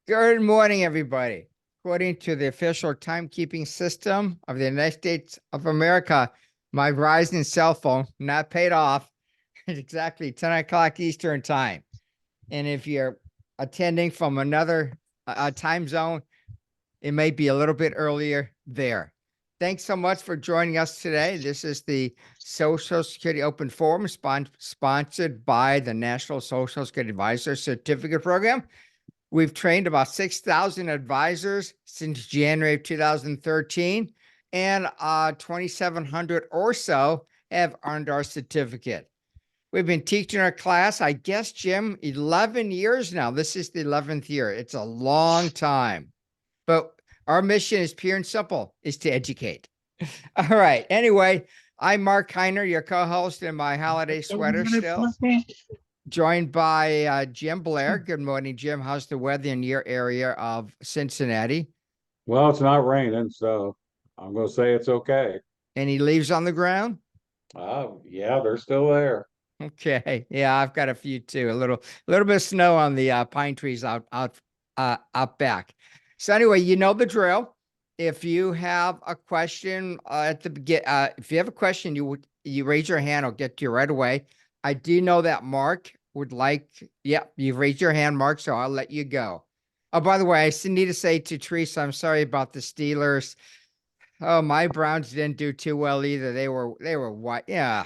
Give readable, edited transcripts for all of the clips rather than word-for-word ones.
Good morning, everybody. According to the official timekeeping system of the United States of America, my Verizon cell phone not paid off at exactly 10 o'clock Eastern time. And if you're attending from another time zone, it may be a little bit earlier there. Thanks so much for joining us today. This is the Social Security Open Forum sponsored by the National Social Security Advisor Certificate Program. We've trained about 6,000 advisors since January of 2013, and 2,700 or so have earned our certificate. We've been teaching our class, I guess, Jim, 11 years now. This is the 11th year. It's a long time. But our mission is pure and simple, is to educate. All right. Anyway, I'm Mark Heiner, your co-host in my holiday sweater still. Joined by Jim Blair. Good morning, Jim. How's the weather in your area of Cincinnati? Well, it's not raining, so I'm going to say it's okay. Any leaves on the ground? Yeah, they're still there. Okay. Yeah, I've got a few too. A little bit of snow on the pine trees out back. So anyway, you know the drill. If you have a question if you have a question, you raise your hand. I'll get to you right away. I do know that Mark would like. Yep, you've raised your hand, Mark. So I'll let you go. Oh, by the way, I still need to say to Teresa, I'm sorry about the Steelers. Oh, my Browns didn't do too well either. They were what? Yeah,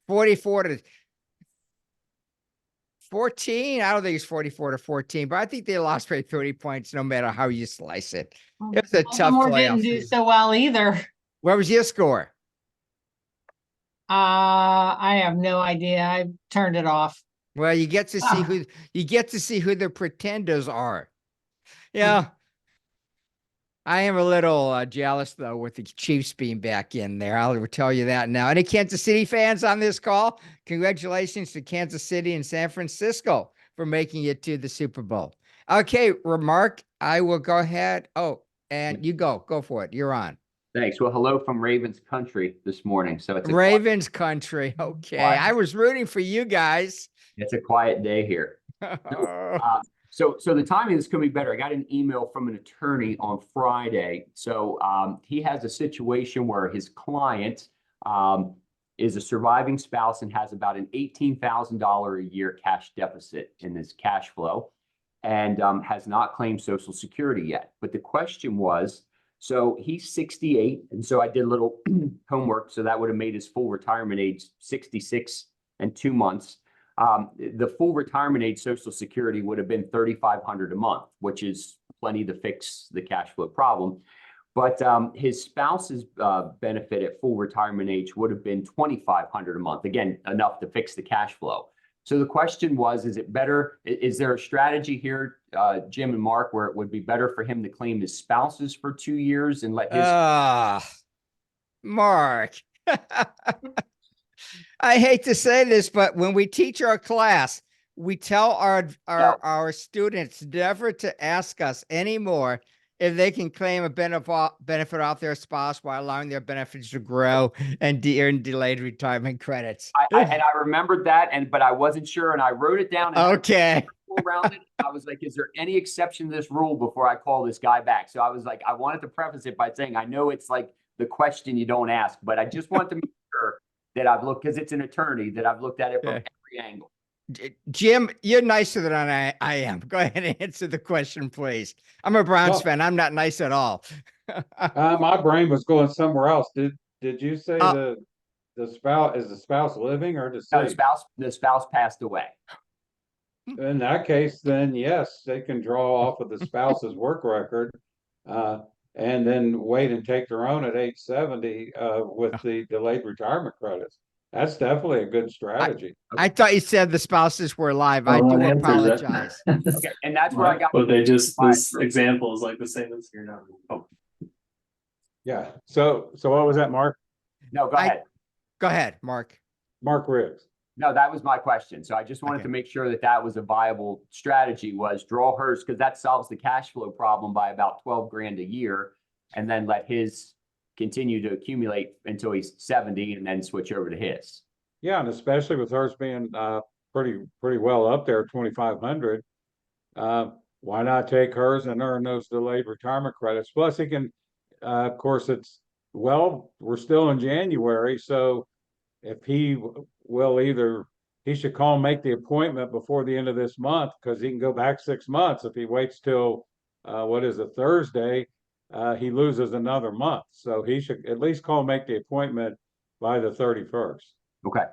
44-14. I don't think it's 44-14, but I think they lost by 30 points no matter how you slice it. It was a tough Baltimore playoff didn't do season. so well either. What was your score? I have no idea. I turned it off. Well, you get to see who the pretenders are. Yeah. I am a little jealous though with the Chiefs being back in there. I'll tell you that now. Any Kansas City fans on this call? Congratulations to Kansas City and San Francisco for making it to the Super Bowl. Okay, Mark, I will go ahead. Oh, and you go for it. You're on. Thanks. Well, hello from Ravens country this morning. So it's Ravens country. Okay. I was rooting for you guys. It's a quiet day here. So the timing is going to be better. I got an email from an attorney on Friday. So he has a situation where his client is a surviving spouse and has about an $18,000 a year cash deficit in his cash flow and has not claimed Social Security yet. But the question was, so he's 68. And so I did a little homework. So that would have made his full retirement age 66 and 2 months. The full retirement age Social Security would have been $3,500 a month, which is plenty to fix the cash flow problem. But his spouse's benefit at full retirement age would have been $2,500 a month. Again, enough to fix the cash flow. So the question was, is it better? Is there a strategy here, Jim and Mark, where it would be better for him to claim his spouse's for 2 years and let his Mark. I hate to say this, but when we teach our class, we tell our students never to ask us anymore if they can claim a benefit off their spouse while allowing their benefits to grow and earn delayed retirement credits. I remembered that, but I wasn't sure, and I wrote it down. And okay. Around it, I was like, is there any exception to this rule before I call this guy back? So I was like, I wanted to preface it by saying, I know it's like the question you don't ask, but I just want to make sure that I've looked, because it's an attorney, that I've looked at it from every angle. Jim, you're nicer than I am. Go ahead and answer the question, please. I'm a Browns fan. I'm not nice at all. My brain was going somewhere else. Did you say the spouse is the spouse living or deceased? No, the spouse passed away. In that case, then yes, they can draw off of the spouse's work record, and then wait and take their own at age 70 with the delayed retirement credits. That's definitely a good strategy. I thought you said the spouses were alive. I do apologize. Okay, and that's where I got. But they just this example is like the same as here now. Oh. Yeah. So what was that, Mark? No, go ahead. Go ahead, Mark. Mark Riggs. No, that was my question. So I just wanted to make sure that was a viable strategy, was draw hers, because that solves the cash flow problem by about 12 grand a year, and then let his continue to accumulate until he's 70 and then switch over to his. Yeah, and especially with hers being pretty well up there, 2,500. why not take hers and earn those delayed retirement credits? Plus he can, of course, we're still in January, so if will either, he should call and make the appointment before the end of this month, because he can go back 6 months. If he waits till, what is it, Thursday, he loses another month. So he should at least call and make the appointment by the 31st. Okay.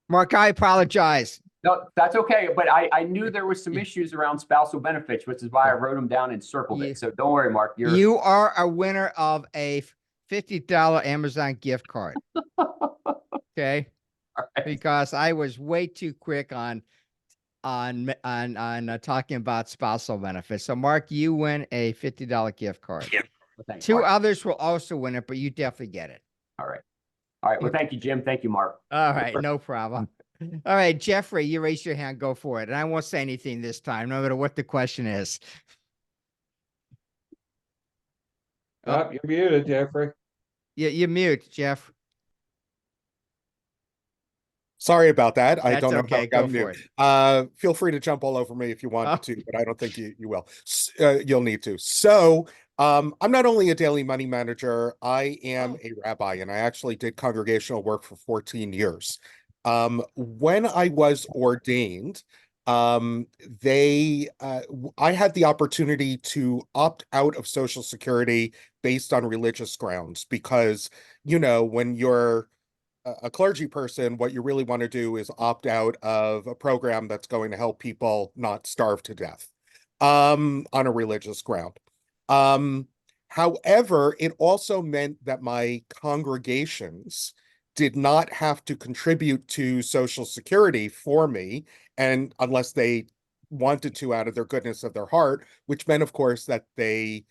Mark, I apologize. No, that's okay. But I knew there was some issues around spousal benefits, which is why I wrote them down and circled Yeah. it. So don't worry, Mark. You are a winner of a $50 Amazon gift card. Okay. All right. Because I was way too quick on talking about spousal benefits. So Mark, you win a $50 gift card. Well, thanks, Two Mark. others will also win it, but you definitely get it. All right. All right. Well, thank you, Jim. Thank you, Mark. All right, no problem. All right, Jeffrey, you raise your hand, go for it. And I won't say anything this time, no matter what the question is. Oh, you're muted, Jeffrey. You mute, Jeff. Sorry about that. I That's don't know okay, how I go got for mute. Feel free to jump all over me if you want Oh. to, but I don't think you will. You'll need to. So I'm not only a daily money manager, I am a rabbi, and I actually did congregational work for 14 years. When I was ordained, I had the opportunity to opt out of Social Security based on religious grounds, because, you know, when you're a clergy person, what you really want to do is opt out of a program that's going to help people not starve to death, on a religious ground. However, it also meant that my congregations did not have to contribute to Social Security for me, and unless they wanted to out of their goodness of their heart, which meant, of course, that they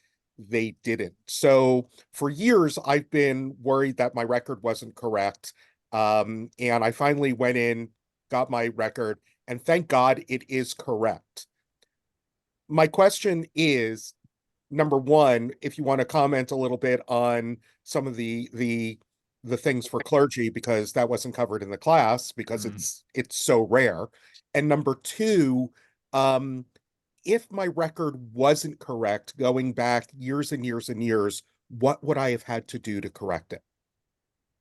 didn't. So for years, I've been worried that my record wasn't correct. And I finally went in, got my record, and thank God it is correct. My question is, number one, if you want to comment a little bit on some of the things for clergy, because that wasn't covered in the class, because it's so rare. And number two, if my record wasn't correct going back years and years and years, what would I have had to do to correct it?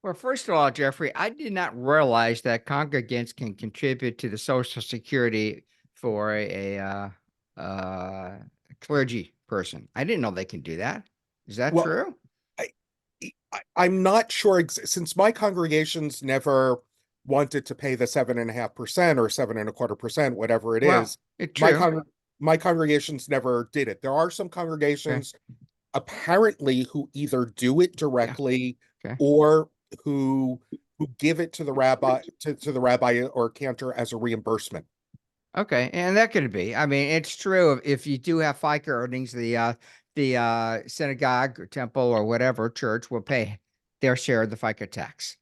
Well, first of all, Jeffrey, I did not realize that congregants can contribute to the Social Security for a clergy person. I didn't know they can do that. Is that Well, true? I'm not sure, since my congregations never wanted to pay the 7.5% or 7.25%, whatever it Well, is. it's My true. my congregations never did it. There are some congregations apparently who either do it directly Okay. or who give it to the rabbi to the rabbi or cantor as a reimbursement. Okay, and that could be. I mean, it's true. If you do have FICA earnings, the synagogue or temple or whatever church will pay their share of the FICA tax.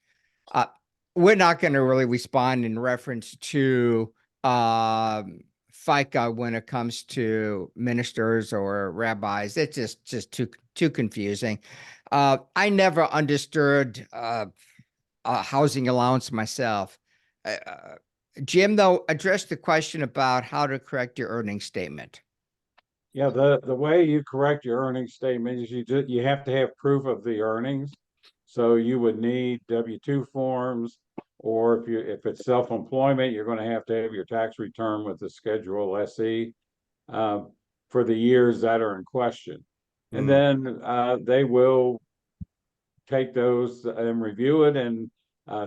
We're not going to really respond in reference to FICA when it comes to ministers or rabbis. It's just too confusing. I never understood housing allowance myself. Jim, though, address the question about how to correct your earnings statement. Yeah, the way you correct your earnings statement is you have to have proof of the earnings. So you would need W-2 forms, or if it's self-employment, you're going to have your tax return with the Schedule SE for the years that are in question. And then they will take those and review it, and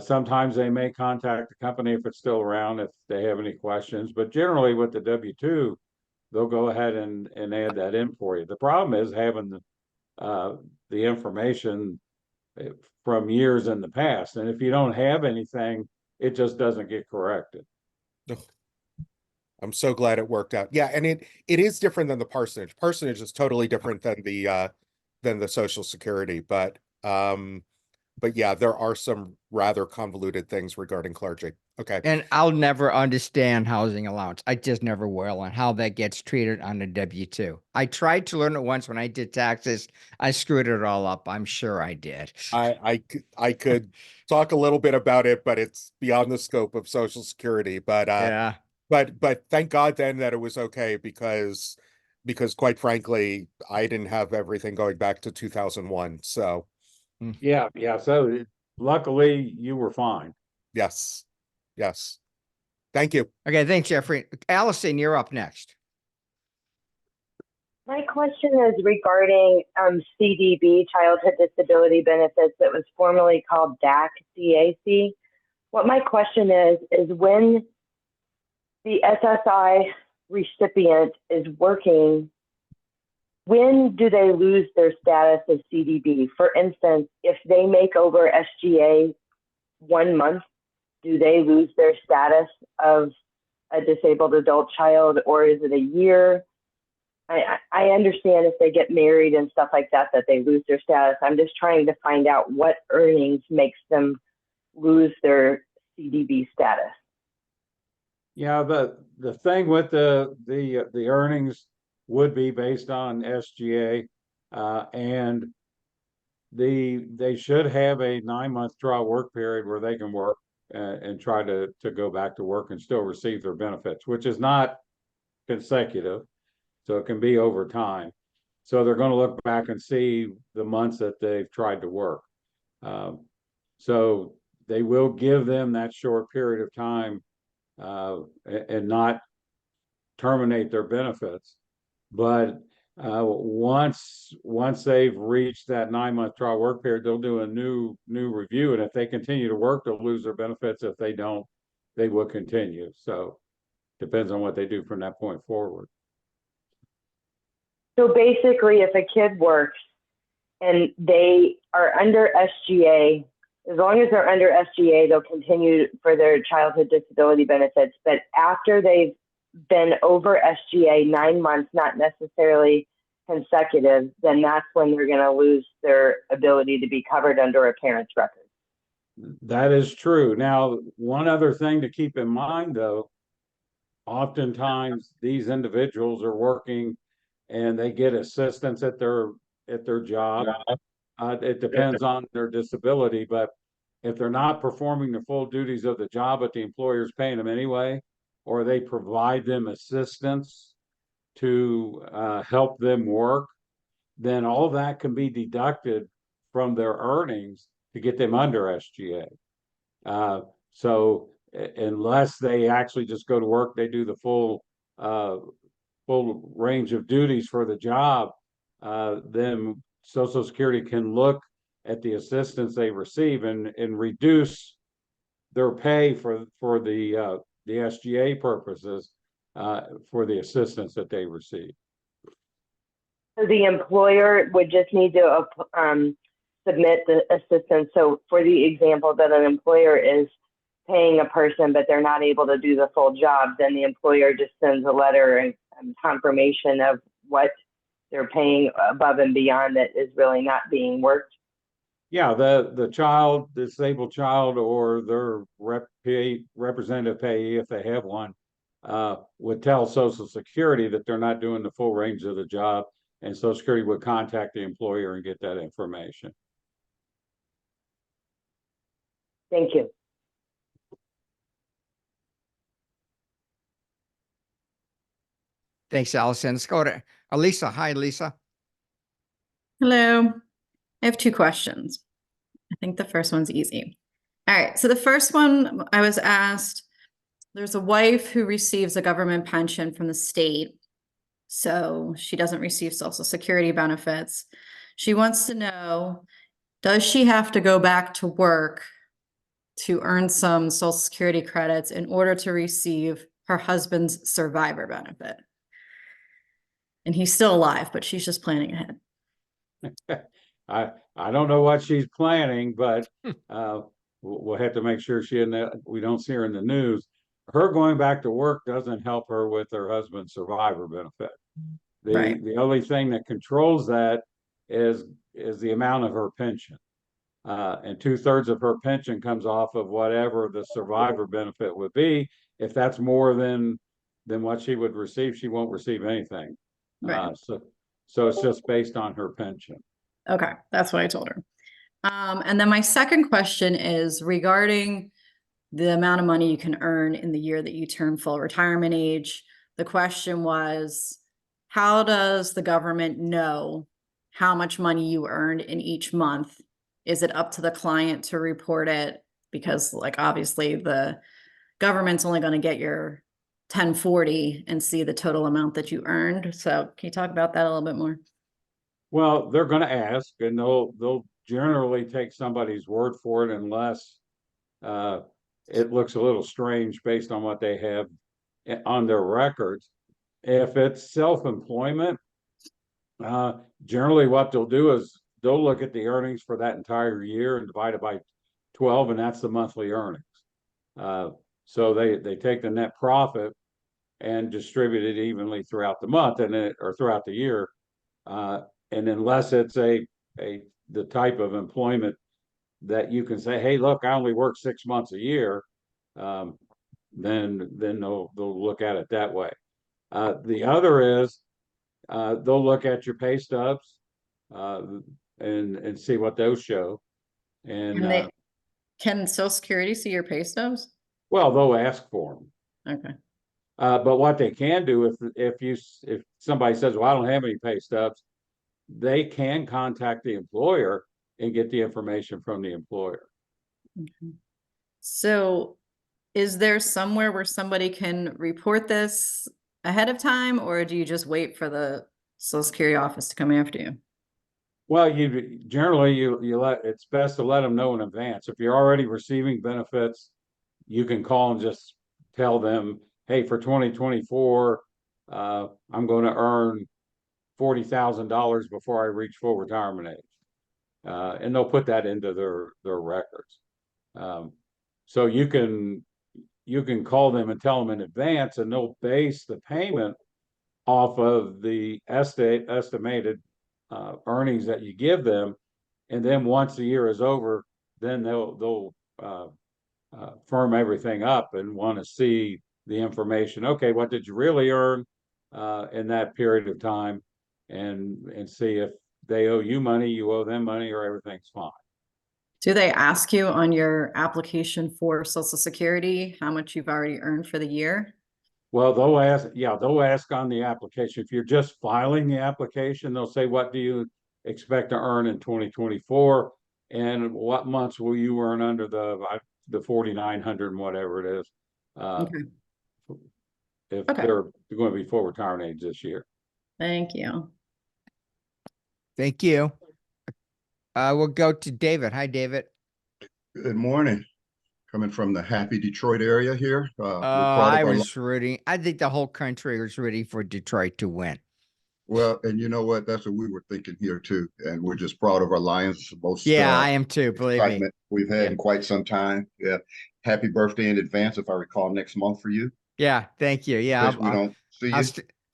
sometimes they may contact the company if it's still around if they have any questions. But generally with the W-2, they'll go ahead and add that in for you. The problem is having the information from years in the past. And if you don't have anything, it just doesn't get corrected. I'm so glad it worked out. Yeah, and it is different than the parsonage. Parsonage is totally different than the Social Security, but yeah, there are some rather convoluted things regarding clergy. Okay. And I'll never understand housing allowance. I just never will, and how that gets treated on a W-2. I tried to learn it once when I did taxes. I screwed it all up. I'm sure I did. I could talk a little bit about it, but it's beyond the scope of Social Security. But Yeah. But thank God then that it was okay because quite frankly, I didn't have everything going back to 2001. So Yeah, yeah. So luckily you were fine. yes, yes. Thank you. Okay, thanks, Jeffrey. Allison, you're up next. My question is regarding CDB, Childhood Disability Benefits, that was formerly called DAC. What my question is when the SSI recipient is working, when do they lose their status as CDB? For instance, if they make over SGA 1 month, do they lose their status of a disabled adult child, or is it a year? I understand if they get married and stuff like that, that they lose their status. I'm just trying to find out what earnings makes them lose their CDB status. Yeah, the thing with the earnings would be based on SGA, and they should have a 9-month trial work period where they can work and try to go back to work and still receive their benefits, which is not consecutive, so it can be over time. So they're going to look back and see the months that they've tried to work. So they will give them that short period of time and not terminate their benefits. But once they've reached that 9-month trial work period, they'll do a new review. And if they continue to work, they'll lose their benefits. If they don't, they will continue. So depends on what they do from that point forward. So basically, if a kid works and they are under SGA, as long as they're under SGA, they'll continue for their childhood disability benefits. But after they've been over SGA 9 months, not necessarily consecutive, then that's when they're going to lose their ability to be covered under a parent's record. That is true. Now, one other thing to keep in mind, though, oftentimes these individuals are working and they get assistance at their job. It depends on their disability, but if they're not performing the full duties of the job, but the employer is paying them anyway, or they provide them assistance to help them work, then all that can be deducted from their earnings to get them under SGA. So unless they actually just go to work, they do the full range of duties for the job, then Social Security can look at the assistance they receive and reduce their pay for the SGA purposes for the assistance that they receive. So the employer would just need to submit the assistance. So for the example that an employer is paying a person, but they're not able to do the full job, then the employer just sends a letter and confirmation of what they're paying above and beyond that is really not being worked. Yeah, the disabled child, or their representative payee, if they have one, would tell Social Security that they're not doing the full range of the job, and Social Security would contact the employer and get that information. Thank you. Thanks, Allison. Let's go to Elisa. Hi, Lisa. Hello. I have 2 questions. I think the first one's easy. All right. So the first one, I was asked, there's a wife who receives a government pension from the state. So she doesn't receive Social Security benefits. She wants to know, does she have to go back to work to earn some Social Security credits in order to receive her husband's survivor benefit? And he's still alive, but she's just planning ahead. I don't know what she's planning, but we'll have to make sure we don't see her in the news. Her going back to work doesn't help her with her husband's survivor benefit. The only thing that controls that is the amount of her pension. And 2/3 of her pension comes off of whatever the survivor benefit would be. If that's more than what she would receive, she won't receive anything. Right. So it's just based on her pension. Okay, that's what I told her. And then my second question is regarding the amount of money you can earn in the year that you turn full retirement age. The question was, how does the government know how much money you earned in each month? Is it up to the client to report it? Because like, obviously the government's only going to get your 1040 and see the total amount that you earned. So can you talk about that a little bit more? Well, they're gonna ask, and they'll generally take somebody's word for it unless it looks a little strange based on what they have on their records. If it's self-employment, generally what they'll do is they'll look at the earnings for that entire year and divide it by 12, and that's the monthly earnings. So they take the net profit and distribute it evenly throughout the month or throughout the year. And unless it's the type of employment that you can say, hey, look, I only work 6 months a year, then they'll look at it that way. The other is they'll look at your pay stubs and see what those show. And can Social Security see your pay stubs? well, they'll ask for them. Okay. But what they can do if somebody says, well, I don't have any pay stubs, they can contact the employer and get the information from the employer. Okay. So is there somewhere where somebody can report this ahead of time, or do you just wait for the Social Security office to come after you? Well, it's best to let them know in advance. If you're already receiving benefits, you can call and just tell them, hey, for 2024, I'm going to earn $40,000 before I reach full retirement age. And they'll put that into their records. So you can call them and tell them in advance, and they'll base the payment off of the estimated earnings that you give them. And then once the year is over, then they'll firm everything up and want to see the information. Okay, what did you really earn in that period of time? And see if they owe you money, you owe them money, or everything's fine. Do they ask you on your application for Social Security how much you've already earned for the year? Well, they'll ask on the application. If you're just filing the application, they'll say, what do you expect to earn in 2024? And what months will you earn under the 4,900 and whatever it is? If they're going to be full retirement age this year. Thank you. Thank you. We'll go to David. Hi, David. Good morning. Coming from the happy Detroit area here. I was rooting. I think the whole country was rooting for Detroit to win. Well, and you know what? That's what we were thinking here too. And we're just proud of our Lions. Most I am too, believe me. We've had in quite some time. Yeah. Happy birthday in advance, if I recall, next month for you. Yeah, thank you. Yeah, we don't see you.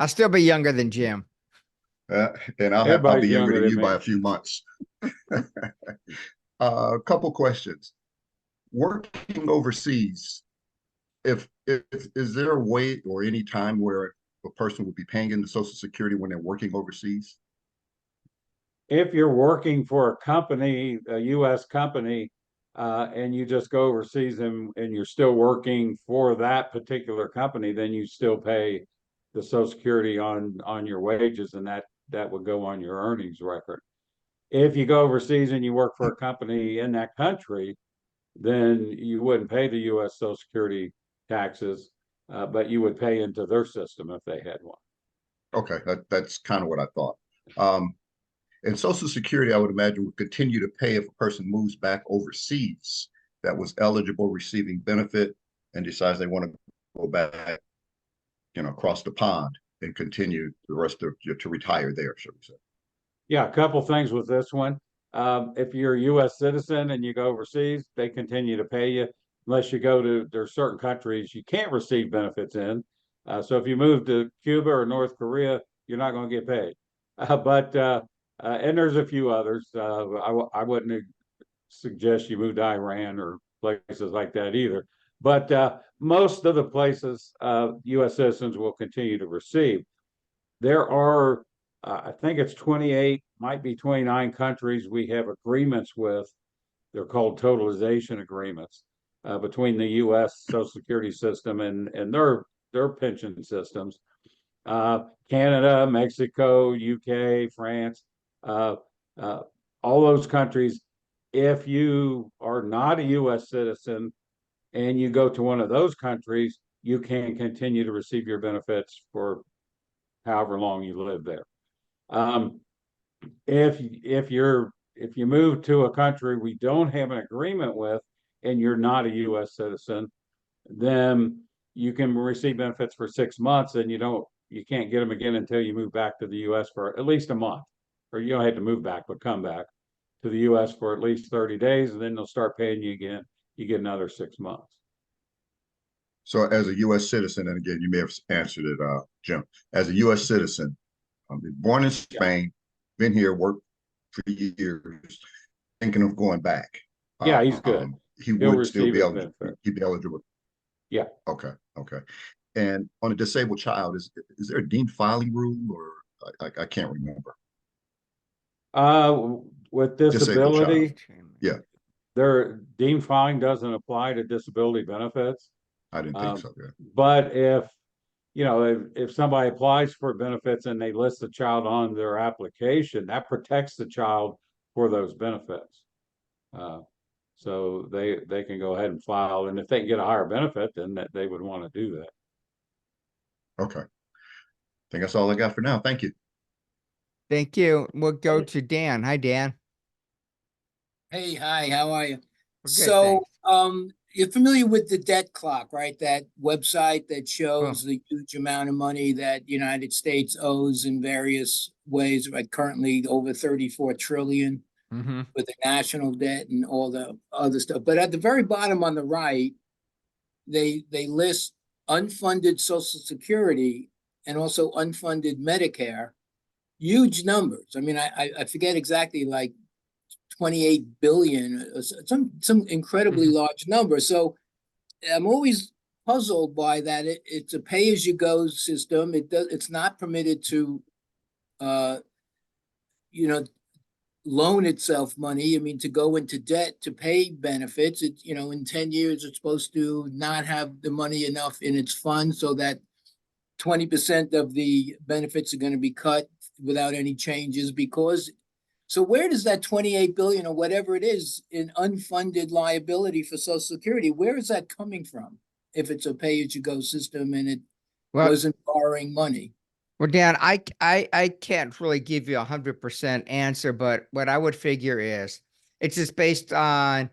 I'll still be younger than Jim. And I'll be younger than you by a few months. A couple questions. Working overseas, if is there a way or any time where a person would be paying into Social Security when they're working overseas? If you're working for a company, a U.S. company, and you just go overseas and you're still working for that particular company, then you still pay the Social Security on your wages, and that would go on your earnings record. If you go overseas and you work for a company in that country, then you wouldn't pay the U.S. Social Security taxes, but you would pay into their system if they had one. Okay, that's kind of what I thought. And Social Security, I would imagine, would continue to pay if a person moves back overseas that was eligible, receiving benefit, and decides they want to go back, across the pond and continue the rest of to retire there, shall we say? Yeah, a couple things with this one. If you're a U.S. citizen and you go overseas, they continue to pay you unless you go to, there's certain countries you can't receive benefits in. So if you move to Cuba or North Korea, you're not going to get paid. And there's a few others. I wouldn't suggest you move to Iran or places like that either. But most of the places U.S. citizens will continue to receive. There are, I think it's 28, might be 29 countries we have agreements with. They're called totalization agreements. between the US Social Security system and their pension systems. Canada, Mexico, UK, France, all those countries, if you are not a US citizen and you go to one of those countries, you can continue to receive your benefits for however long you live there. If you move to a country we don't have an agreement with and you're not a US citizen, then you can receive benefits for 6 months and you can't get them again until you move back to the US for at least a month. Or you don't have to move back, but come back to the US for at least 30 days, and then they'll start paying you again. You get another 6 months. So as a US citizen, and again, you may have answered it, Jim, as a US citizen, born in Spain, been here, worked for years, thinking of going back. Yeah, he's good. He He'll would still receive be his eligible. benefit. He'd be eligible. Yeah. Okay. And on a disabled child, is there a deemed filing rule, or I can't remember. With Disabled child. disability, Yeah. their deemed filing doesn't apply to disability benefits. I didn't think so. Yeah. But if somebody applies for benefits and they list the child on their application, that protects the child for those benefits. So they can go ahead and file, and if they can get a higher benefit, then they would want to do that. Okay. I think that's all I got for now. Thank you. Thank you. We'll go to Dan. Hi, Dan. Hey, hi, how are you? We're good, So, thanks. you're familiar with the debt clock, right? That website that shows the huge amount of money that United States owes in various ways, right? Currently over 34 trillion Mm-hmm. with the national debt and all the other stuff. But at the very bottom on the right, they list unfunded Social Security and also unfunded Medicare, huge numbers. I mean, I forget exactly, like 28 billion, some incredibly large number. So I'm always puzzled by that. It's a pay-as-you-go system. It's not permitted to, loan itself money. I mean, to go into debt to pay benefits. In 10 years, it's supposed to not have the money enough in its fund so that 20% of the benefits are going to be cut without any changes so where does that 28 billion or whatever it is in unfunded liability for Social Security, where is that coming from? If it's a pay-as-you-go system and it wasn't borrowing money. Well, Dan, I can't really give you 100% answer, but what I would figure is it's just based on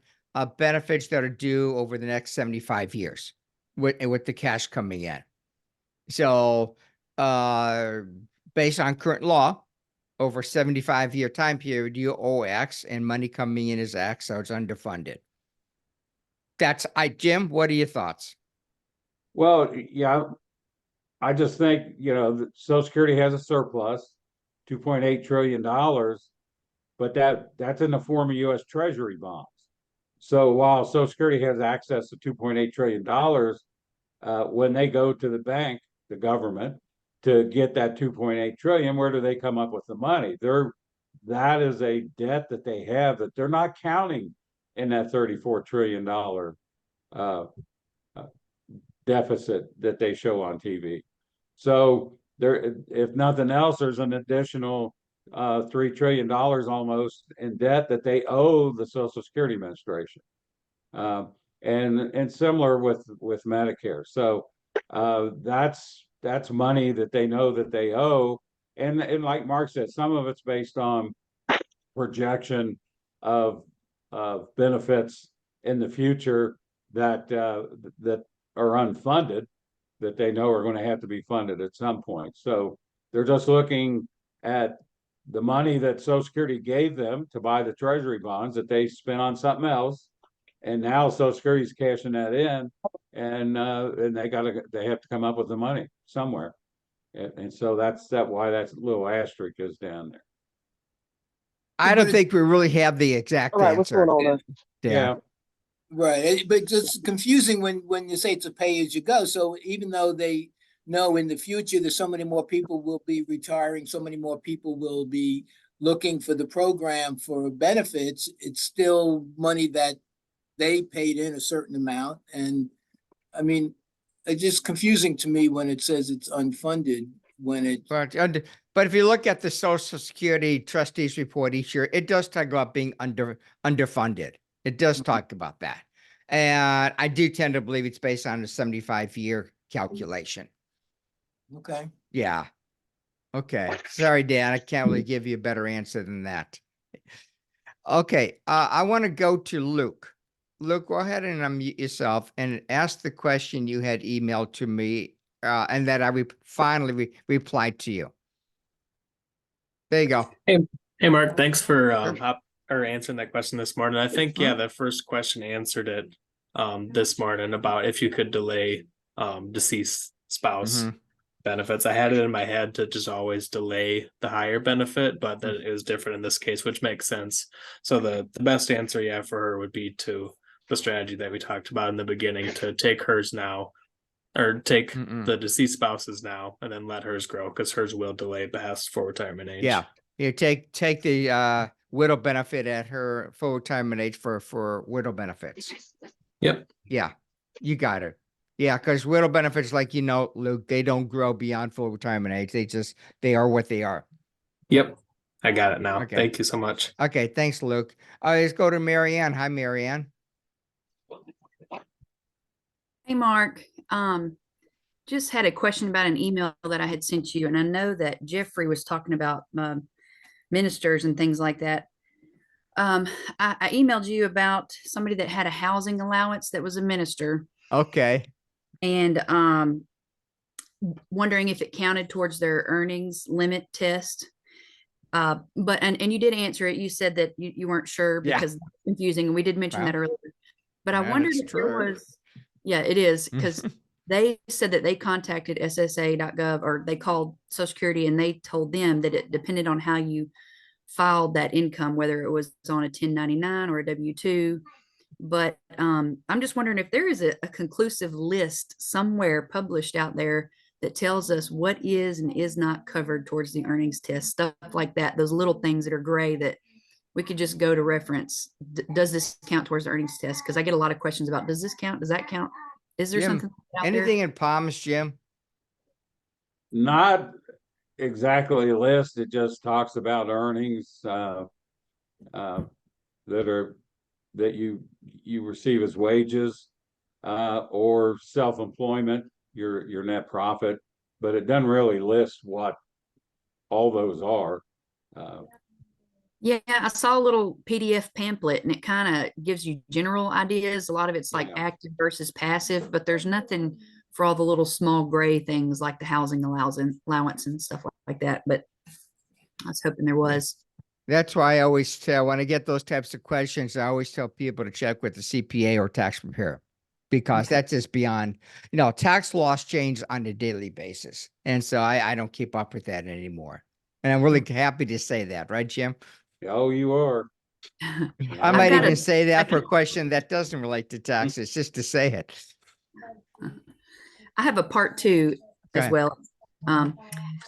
benefits that are due over the next 75 years with the cash coming in. So, based on current law, over 75-year time period, you owe X and money coming in is X, so it's underfunded. Jim, what are your thoughts? Well, yeah, I just think, that Social Security has a surplus, $2.8 trillion, but that's in the form of US Treasury bonds. So while Social Security has access to $2.8 trillion, when they go to the bank, the government, to get that 2.8 trillion, where do they come up with the money? That is a debt that they have that they're not counting in that $34 trillion deficit that they show on TV. So if nothing else, there's an additional $3 trillion almost in debt that they owe the Social Security Administration. And similar with Medicare. So that's money that they know that they owe. And like Mark said, some of it's based on projection of benefits in the future that are unfunded, that they know are going to have to be funded at some point. So they're just looking at the money that Social Security gave them to buy the Treasury bonds that they spent on something else. And now Social Security is cashing that in, and they have to come up with the money somewhere. And so that's why that little asterisk is down there. I don't think we really have the exact answer. What's going on? Yeah. Right, but it's confusing when you say it's a pay-as-you-go. So even though they know in the future there's so many more people will be retiring, so many more people will be looking for the program for benefits, it's still money that they paid in a certain amount. And I mean, it's just confusing to me when it says it's unfunded, when it, But if you look at the Social Security trustees report each year, it does talk about being underfunded. It does talk about that. And I do tend to believe it's based on a 75-year calculation. okay. Yeah. Okay. Sorry, Dan. I can't really give you a better answer than that. Okay. I want to go to Luke. Luke, go ahead and unmute yourself and ask the question you had emailed to me, and that I finally replied to you. There you go. Hey, Mark, thanks for Sure. answering that question this morning. I think, yeah, the first question answered it this morning about if you could delay deceased spouse benefits. I had it in my head to just always delay the higher benefit, but that it was different in this case, which makes sense. So the best answer, yeah, for her would be to the strategy that we talked about in the beginning, to take hers now, or take the deceased spouses now, and then let hers grow, because hers will delay past full retirement age. Yeah. You take the widow benefit at her full retirement age for widow benefits. Yep. Yeah. You got it. Yeah, because widow benefits, like Luke, they don't grow beyond full retirement age. They are what they are. Yep. I got it now. Okay. Thank you so much. Okay, thanks, Luke. Let's go to Marianne. Hi, Marianne. Hey, Mark. Just had a question about an email that I had sent you, and I know that Jeffrey was talking about ministers and things like that. I emailed you about somebody that had a housing allowance that was a minister, Okay. and wondering if it counted towards their earnings limit test. But you did answer it. You said that you weren't sure Yeah. because it's confusing, and we did mention Well, that earlier. But I that wondered is if there true. was, yeah, it is, because they said that they contacted SSA.gov, or they called Social Security, and they told them that it depended on how you filed that income, whether it was on a 1099 or a W-2. But I'm just wondering if there is a conclusive list somewhere published out there that tells us what is and is not covered towards the earnings test, stuff like that, those little things that are gray that we could just go to reference. Does this count towards the earnings test? Because I get a lot of questions about, does this count? Does that count? Is there Jim, something out anything there? in Palms, Jim? Not exactly a list. It just talks about earnings that you receive as wages or self-employment, your net profit, but it doesn't really list what all those are. Yeah, I saw a little PDF pamphlet, and it kind of gives you general ideas. A lot of it's like Yeah. active versus passive, but there's nothing for all the little small gray things like the housing allowance and stuff like that. But I was hoping there was. That's why I always tell, when I get those types of questions, I always tell people to check with the CPA or tax preparer, because Okay. that's just beyond, tax laws change on a daily basis. And so I don't keep up with that anymore. And I'm really happy to say that, right, Jim? Oh, you are. I I've might got even a say that for a second- question that doesn't relate to taxes, just to say it. I have a part two Go as ahead. well. I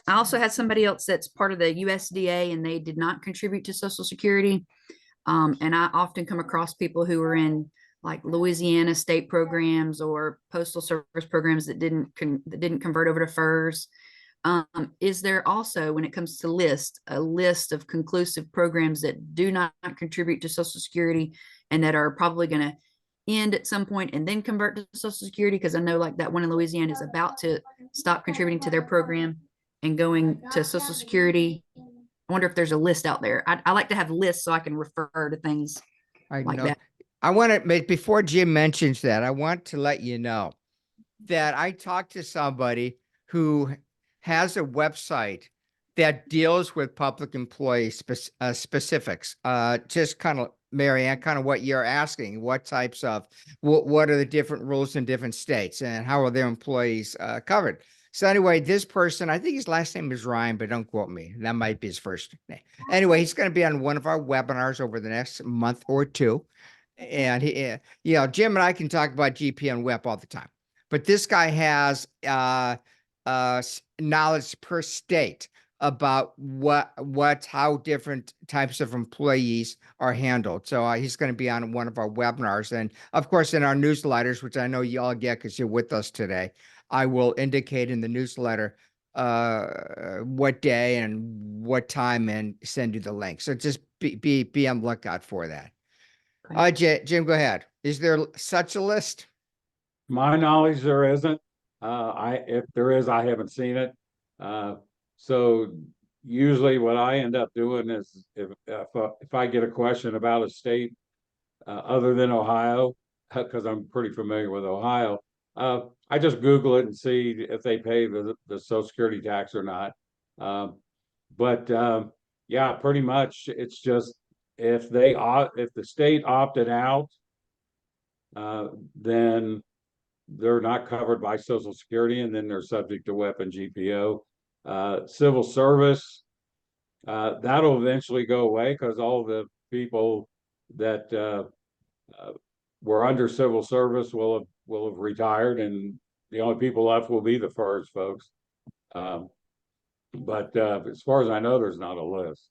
also had somebody else that's part of the USDA, and they did not contribute to Social Security. And I often come across people who are in like Louisiana state programs or postal service programs that didn't convert over to FERS. Is there also, when it comes to a list of conclusive programs that do not contribute to Social Security and that are probably going to end at some point and then convert to Social Security? Because I know like that one in Louisiana is about to stop contributing to their program and going to Social Security. I wonder if there's a list out there. I like to have lists so I can refer to things I like know. that. I want to, before Jim mentions that, I want to let you know that I talked to somebody who has a website that deals with public employee specifics. Just kind of, Marianne, kind of what you're asking, what types of, what are the different rules in different states and how are their employees covered? So anyway, this person, I think his last name is Ryan, but don't quote me. That might be his first name. Anyway, he's going to be on one of our webinars over the next month or two. And he, Jim and I can talk about GP and WEP all the time, but this guy has knowledge per state about how different types of employees are handled. So he's going to be on one of our webinars. And of course, in our newsletters, which I know you all get because you're with us today, I will indicate in the newsletter what day and what time and send you the link. So just be on the lookout for that. Jim, go ahead. Is there such a list? My knowledge, there isn't. If there is, I haven't seen it. So usually what I end up doing is if I get a question about a state other than Ohio, because I'm pretty familiar with Ohio, I just Google it and see if they pay the Social Security tax or not. Yeah, pretty much it's just if the state opted out, then they're not covered by Social Security, and then they're subject to WEP and GPO. Civil service, that'll eventually go away because all the people that were under civil service will have retired, and the only people left will be the FERS folks. As far as I know, there's not a list.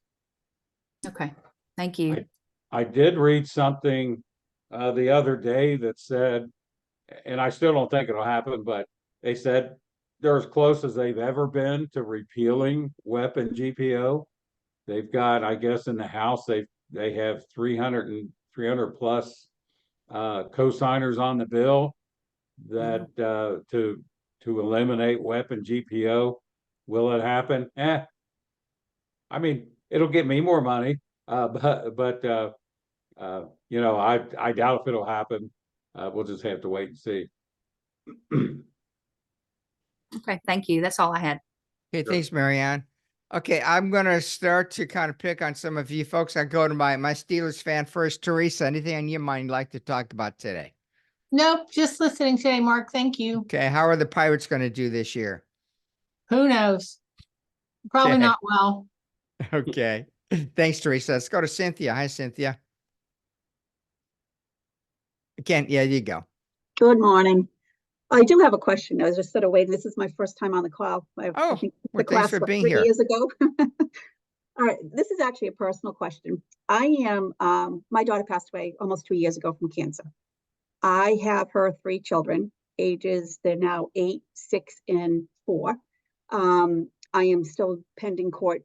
Okay, thank you. I did read something the other day that said, and I still don't think it'll happen, but they said they're as close as they've ever been to repealing WEP and GPO. They've got, I guess, in the House, they have 300 plus co-signers on the bill that to eliminate WEP and GPO. Will it happen? I mean, it'll get me more money, but you know, I doubt if it'll happen. We'll just have to wait and see. Okay, thank you. That's all I had. Okay, thanks, Marianne. Okay, I'm going to start to kind of pick on some of you folks. I go to my Steelers fan first. Teresa, anything on your mind you'd like to talk about today? Nope, just listening today, Mark. Thank you. Okay, how are the Pirates going to do this year? Who knows? Probably Okay. not well. Okay, thanks, Teresa. Let's go to Cynthia. Hi, Cynthia. Again, yeah, you go. Good morning. I do have a question. I was just sort of waiting. This is my first time on the call. I think well, the thanks class for was being 3 here. years ago. All right, this is actually a personal question. I am, my daughter passed away almost 2 years ago from cancer. I have her 3 children, ages, they're now 8, 6, and 4. I am still pending court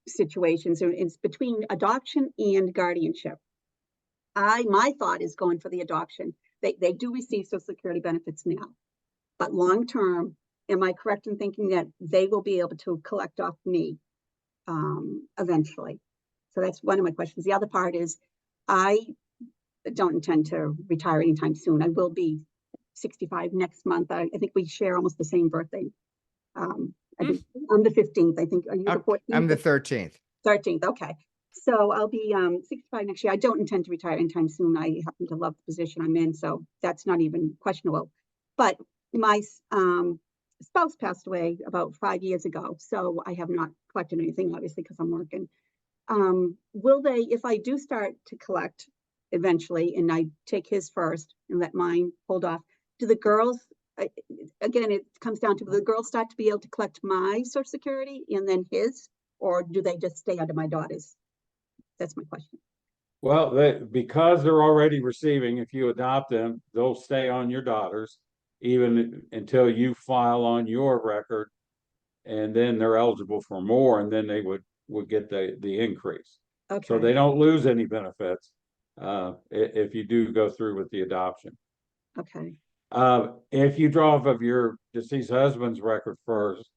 situations. It's between adoption and guardianship. My thought is going for the adoption. They do receive Social Security benefits now, but long term, am I correct in thinking that they will be able to collect off me eventually? So that's one of my questions. The other part is I don't intend to retire anytime soon. I will be 65 next month. I think we share almost the same birthday. I think I'm the 15th. I think, are you the 14th? I'm the 13th. 13th, okay. So I'll be 65 next year. I don't intend to retire anytime soon. I happen to love the position I'm in, so that's not even questionable. But my spouse passed away about 5 years ago, so I have not collected anything, obviously, because I'm working. Will they, if I do start to collect eventually, and I take his first and let mine hold off, do the girls, again, it comes down to, the girls start to be able to collect my Social Security and then his, or do they just stay under my daughter's? That's my question. Well, because they're already receiving, if you adopt them, they'll stay on your daughters even until you file on your record, and then they're eligible for more, and then they would get the increase. Okay. So they don't lose any benefits if you do go through with the adoption. Okay. If you draw off of your deceased husband's record first,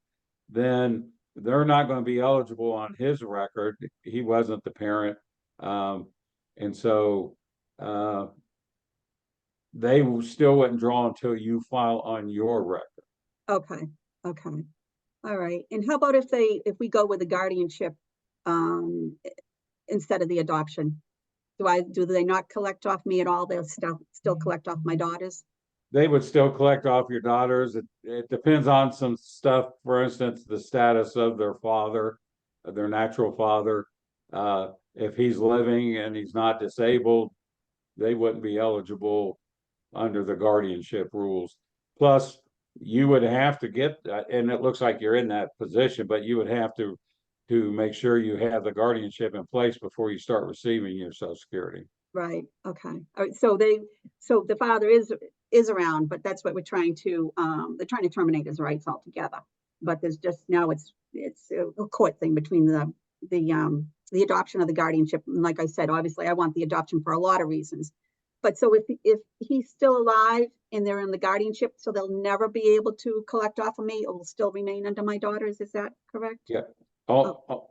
then they're not going to be eligible on his record. He wasn't the parent. And so they still wouldn't draw until you file on your record. Okay. Okay. All right. And how about if we go with the guardianship instead of the adoption? Do they not collect off me at all? They'll still collect off my daughters? They would still collect off your daughters. It depends on some stuff. For instance, the status of their father, their natural father. If he's living and he's not disabled, they wouldn't be eligible under the guardianship rules. Plus, you would have to get, and it looks like you're in that position, but you would have to make sure you have the guardianship in place before you start receiving your Social Security. Right, okay. All right, so the father is around, but that's what we're trying to, they're trying to terminate his rights altogether. But there's just, now it's a court thing between the adoption of the guardianship. And like I said, obviously I want the adoption for a lot of reasons. But so if he's still alive and they're in the guardianship, so they'll never be able to collect off of me, it will still remain under my daughters, is that correct? Yeah.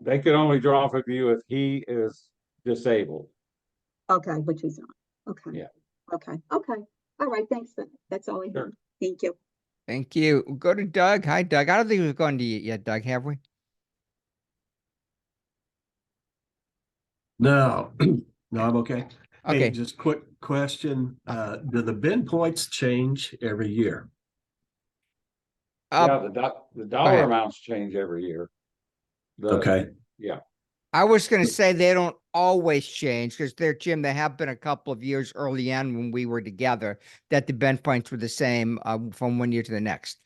They could only draw off of you if he is disabled. Okay, which he's not. Okay. Yeah. Okay, okay. All right, thanks then. That's all I have. Sure. Thank you. Thank you. We'll go to Doug. Hi, Doug. I don't think we've gone to you yet, Doug, have we? No, no, I'm okay. Hey, Okay. just quick question. Do the bin points change every year? Yeah, the dollar ahead. amounts change every year. Okay. Yeah. I was going to say they don't always change because they're, Jim, they have been a couple of years early on when we were together that the bend points were the same from one year to the next.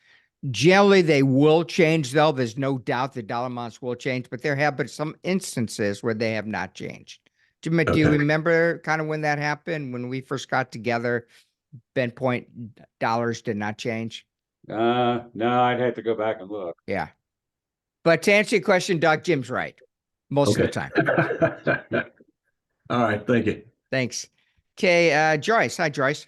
Generally, they will change, though. There's no doubt the dollar amounts will change, but there have been some instances where they have not changed. Jim, do you Okay. remember kind of when that happened? When we first got together, bend point dollars did not change? No, I'd have to go back and look. Yeah. But to answer your question, Doug, Jim's right. Most of the time. All right, thank you. Thanks. Okay, Joyce. Hi, Joyce.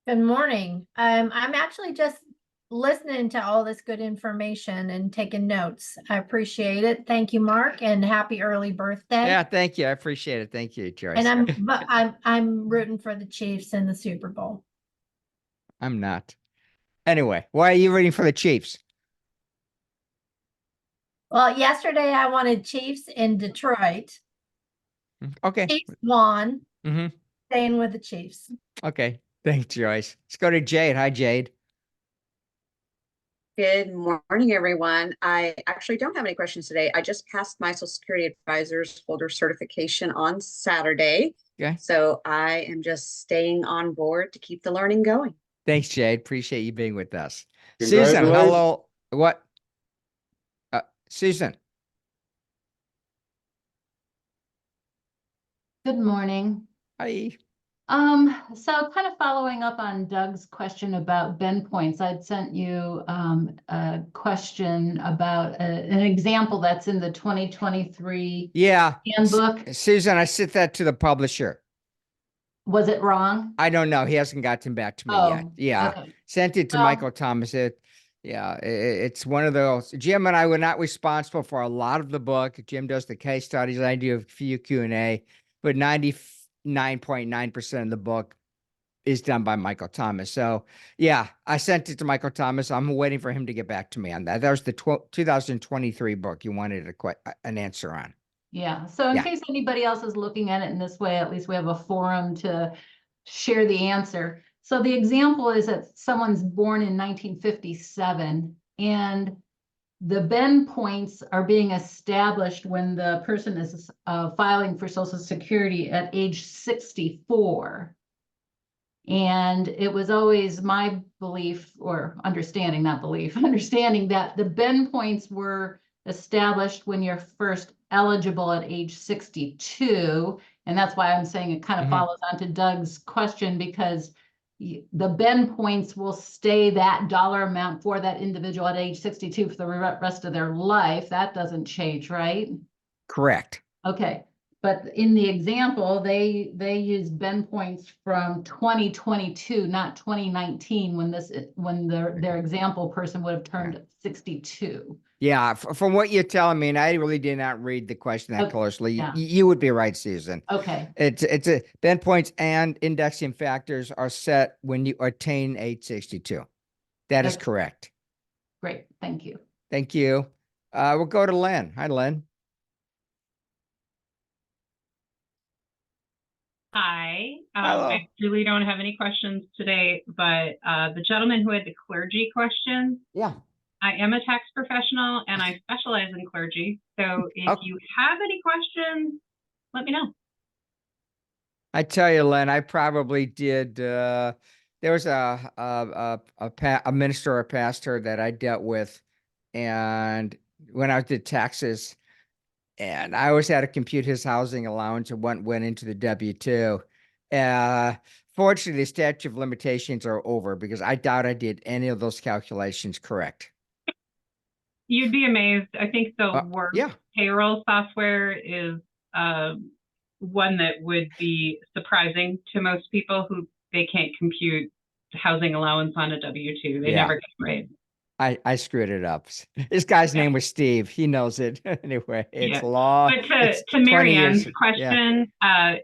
Good morning. I'm actually just listening to all this good information and taking notes. I appreciate it. Thank you, Mark, and happy early birthday. Yeah, thank you. I appreciate it. Thank you, Joyce. And I'm rooting for the Chiefs in the Super Bowl. I'm not. Anyway, why are you rooting for the Chiefs? Well, yesterday I wanted Chiefs in Detroit. Okay. Chiefs won. Mm-hmm. Staying with the Chiefs. Okay. Thanks, Joyce. Let's go to Jade. Hi, Jade. Good morning, everyone. I actually don't have any questions today. I just passed my Social Security Advisors holder certification on Saturday. Okay. So I am just staying on board to keep the learning going. Thanks, Jade. Appreciate you being with us. Susan, hello. What? Susan. Good morning. Hi. So kind of following up on Doug's question about bend points, I'd sent you a question about an example that's in the 2023 handbook. Susan, I sent that to the publisher. Was it wrong? I don't know. He hasn't gotten back to me yet. Yeah. Okay. Sent it to Michael Thomas. It's one of those. Jim and I were not responsible for a lot of the book. Jim does the case studies. I do a few Q&A, but 99.9% of the book is done by Michael Thomas. So yeah, I sent it to Michael Thomas. I'm waiting for him to get back to me on that. That was the 2023 book you wanted an answer on. Yeah. So in case anybody else is looking at it in this way, at least we have a forum to share the answer. So the example is that someone's born in 1957 and the bend points are being established when the person is filing for Social Security at age 64. And it was always my belief or understanding, not belief, understanding that the bend points were established when you're first eligible at age 62. And that's why I'm saying it kind of follows on to Doug's question, because the bend points will stay that dollar amount for that individual at age 62 for the rest of their life. That doesn't change, right? Correct. Okay. But in the example, they use bend points from 2022, not 2019, when their example person would have turned 62. Yeah, from what you're telling me, and I really did not read the question that closely. Yeah. You would be right, Susan. Okay. It's a bend points and indexing factors are set when you attain age 62. That is correct. Great. Thank you. Thank you. We'll go to Lynn. Hi, Lynn. Hi. Hello. I really don't have any questions today, but the gentleman who had the clergy question. Yeah. I am a tax professional and I specialize in clergy. So if you have any questions, let me know. I tell you, Len, I probably did there was a minister or a pastor that I dealt with, and when I did taxes, and I always had to compute his housing allowance and what went into the W-2. Fortunately, the statute of limitations are over because I doubt I did any of those calculations correct. You'd be amazed. I think the work yeah. payroll software is one that would be surprising to most people who they can't compute housing allowance on a W-2. They Yeah. never get it right. I screwed it up. This guy's name was Steve. He knows it. Anyway, it's Yeah. law. But It's to 20 Mary years. Ann's question,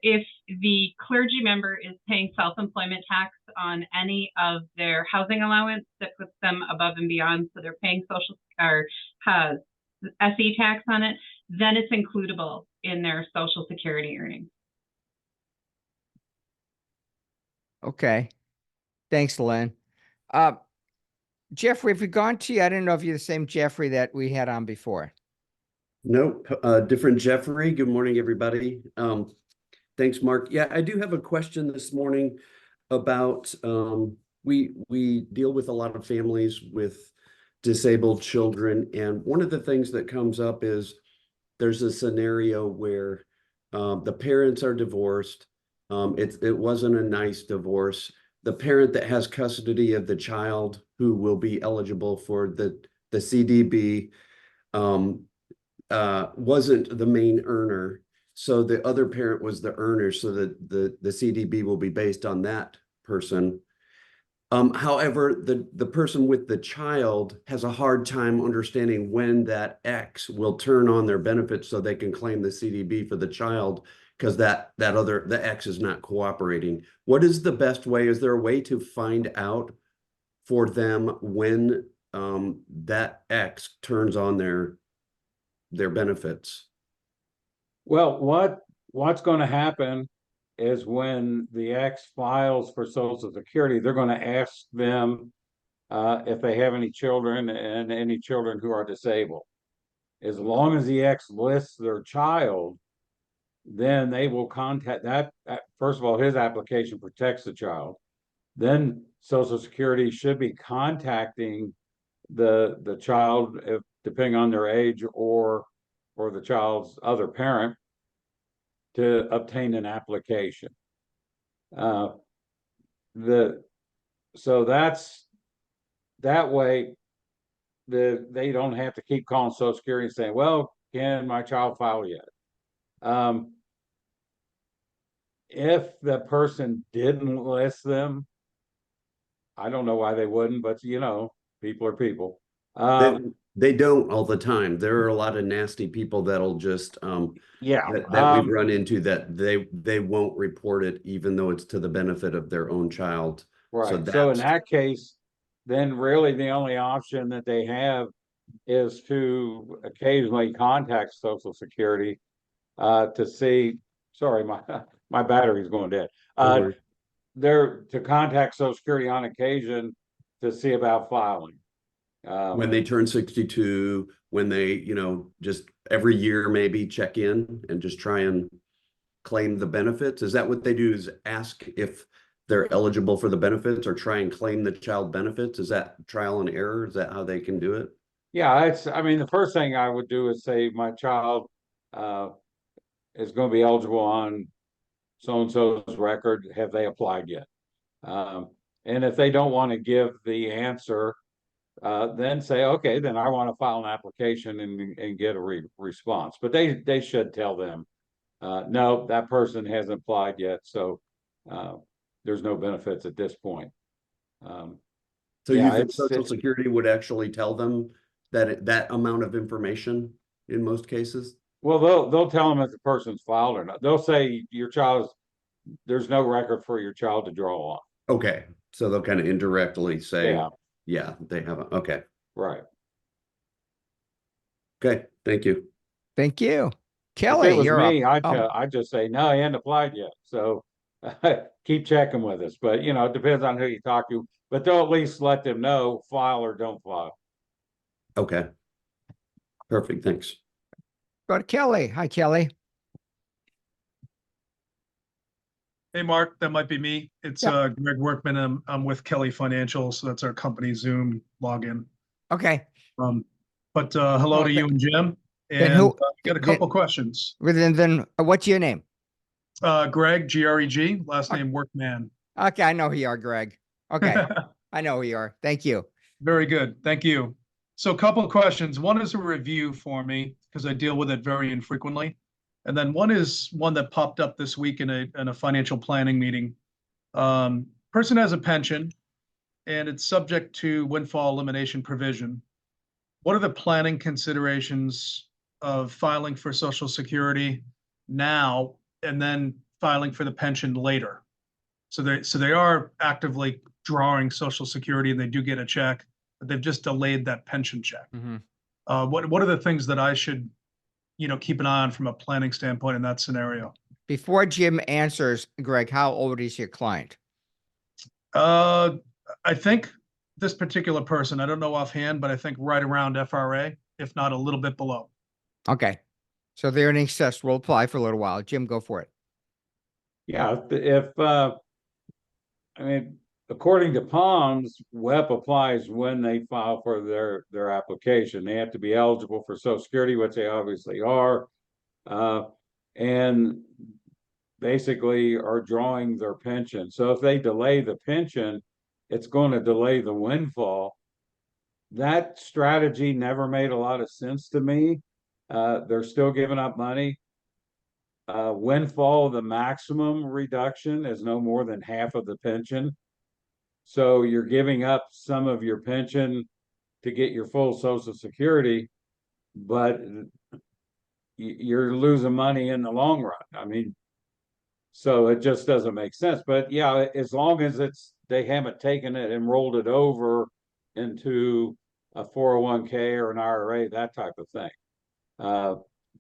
if the clergy member is paying self-employment tax on any of their housing allowance that puts them above and beyond, so they're paying social or SE tax on it, then it's includable in their Social Security earnings. Okay. Thanks, Lynn. Jeffrey, have you gone to you? I didn't know if you're the same Jeffrey that we had on before. Nope, different Jeffrey. Good morning, everybody. Thanks, Mark. Yeah, I do have a question this morning about we deal with a lot of families with disabled children, and one of the things that comes up is there's a scenario where the parents are divorced. It wasn't a nice divorce. The parent that has custody of the child who will be eligible for the CDB wasn't the main earner. So the other parent was the earner, so that the CDB will be based on that person. However, the person with the child has a hard time understanding when that X will turn on their benefits so they can claim the CDB for the child, because the X is not cooperating. What is the best way? Is there a way to find out for them when that X turns on their benefits? Well, what's going to happen is when the X files for Social Security, they're going to ask them if they have any children and any children who are disabled. As long as the X lists their child, then they will contact that. First of all, his application protects the child. Then Social Security should be contacting the child, if, depending on their age or the child's other parent, to obtain an application. So that's that way they don't have to keep calling Social Security and saying, well, can my child file yet? If the person didn't list them, I don't know why they wouldn't, but you know, people are people. They don't all the time. There are a lot of nasty people that'll just that we've run into, that they won't report it even though it's to the benefit of their own child. Right. So in that case, then really the only option that they have is to occasionally contact Social Security to see. Sorry, my battery's going dead. They're to contact Social Security on occasion to see about filing. When they turn 62, when they, just every year maybe check in and just try and claim the benefits. Is that what they do, is ask if they're eligible for the benefits or try and claim the child benefits? Is that trial and error? Is that how they can do it? Yeah, I mean, the first thing I would do is say my child is going to be eligible on so-and-so's record. Have they applied yet? And if they don't want to give the answer, then say, okay, then I want to file an application and get a response. But they should tell them, no, that person hasn't applied yet, so there's no benefits at this point. So you think Social Security would actually tell them that amount of information in most cases? Well, they'll tell them if the person's filed or not. They'll say there's no record for your child to draw on. Okay, so they'll kind of indirectly say, yeah, they haven't. Okay. Right. Okay, thank you. Thank you. Kelly, if it was you're me, up. I'd just say, no, he hadn't applied yet. So keep checking with us. But, it depends on who you talk to. But they'll at least let them know, file or don't file. Okay. Perfect, thanks. Go to Kelly. Hi, Kelly. Hey, Mark, that might be me. It's Yeah. Greg Workman. I'm with Kelly Financial, so that's our company Zoom login. Okay. But hello Oh, to you and Jim. then And who- got a couple questions. Well, then what's your name? Greg, Greg, last name Workman. Okay, I know who you are, Greg. Okay, I know who you are. Thank you. Very good. Thank you. So a couple of questions. One is a review for me because I deal with it very infrequently. And then one is one that popped up this week in a financial planning meeting. Person has a pension and it's subject to windfall elimination provision. What are the planning considerations of filing for Social Security now and then filing for the pension later? So they are actively drawing Social Security and they do get a check, but they've just delayed that pension check. What are the things that I should, keep an eye on from a planning standpoint in that scenario? Before Jim answers, Greg, how old is your client? I think this particular person, I don't know offhand, but I think right around FRA, if not a little bit below. Okay. So the earnings test will apply for a little while. Jim, go for it. Yeah, I mean, according to Palms, WEP applies when they file for their application. They have to be eligible for Social Security, which they obviously are, and basically are drawing their pension. So if they delay the pension, it's going to delay the windfall. That strategy never made a lot of sense to me. They're still giving up money. Windfall, the maximum reduction is no more than half of the pension. So you're giving up some of your pension to get your full Social Security, but you're losing money in the long run. I mean, so it just doesn't make sense. But yeah, as long as they haven't taken it and rolled it over into a 401k or an IRA, that type of thing.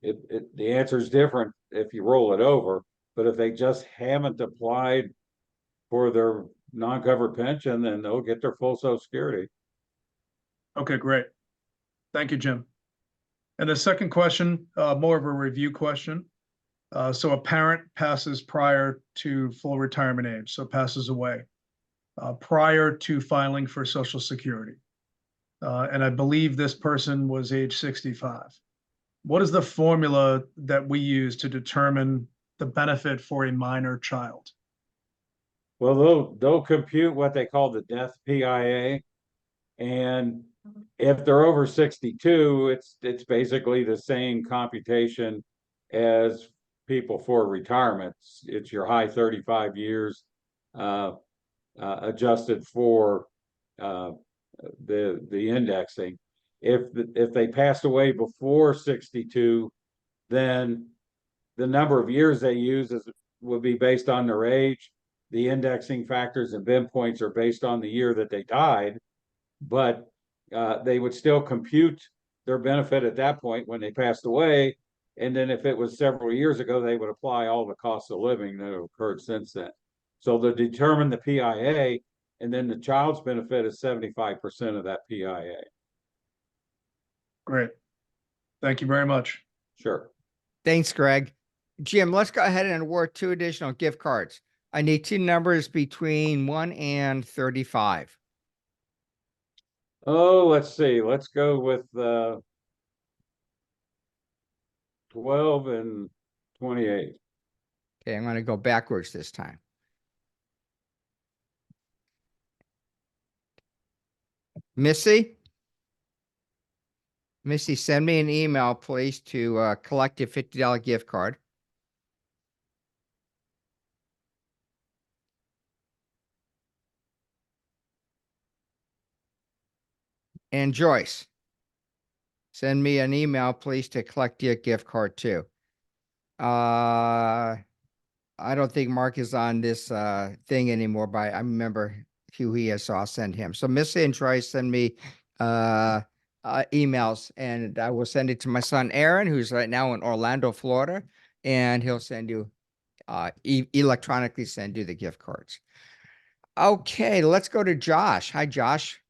The answer is different if you roll it over, but if they just haven't applied for their non-covered pension, then they'll get their full Social Security. Okay, great. Thank you, Jim. And the second question, more of a review question. So a parent passes prior to full retirement age, so passes away prior to filing for Social Security. And I believe this person was age 65. What is the formula that we use to determine the benefit for a minor child? Well, they'll compute what they call the death PIA, and if they're over 62, it's basically the same computation as people for retirement. It's your high 35 years adjusted for the indexing. If they passed away before 62, then the number of years they use would be based on their age. The indexing factors and BIM points are based on the year that they died, but they would still compute their benefit at that point when they passed away. And then if it was several years ago, they would apply all the costs of living that have occurred since then. So they'll determine the PIA, and then the child's benefit is 75% of that PIA. Great. Thank you very much. Sure. Thanks, Greg. Jim, let's go ahead and award 2 additional gift cards. I need 2 numbers between 1 and 35. Oh, let's see. Let's go with 12 and 28. Okay, I'm going to go backwards this time. Missy, send me an email, please, to collect a $50 gift card. And Joyce, send me an email, please, to collect your gift card too. I don't think Mark is on this thing anymore, but I remember who he is, so I'll send him. So Missy and Troy, send me emails, and I will send it to my son Aaron, who's right now in Orlando, Florida, and he'll send you electronically send you the gift cards. Okay, let's go to Josh. Hi, Josh.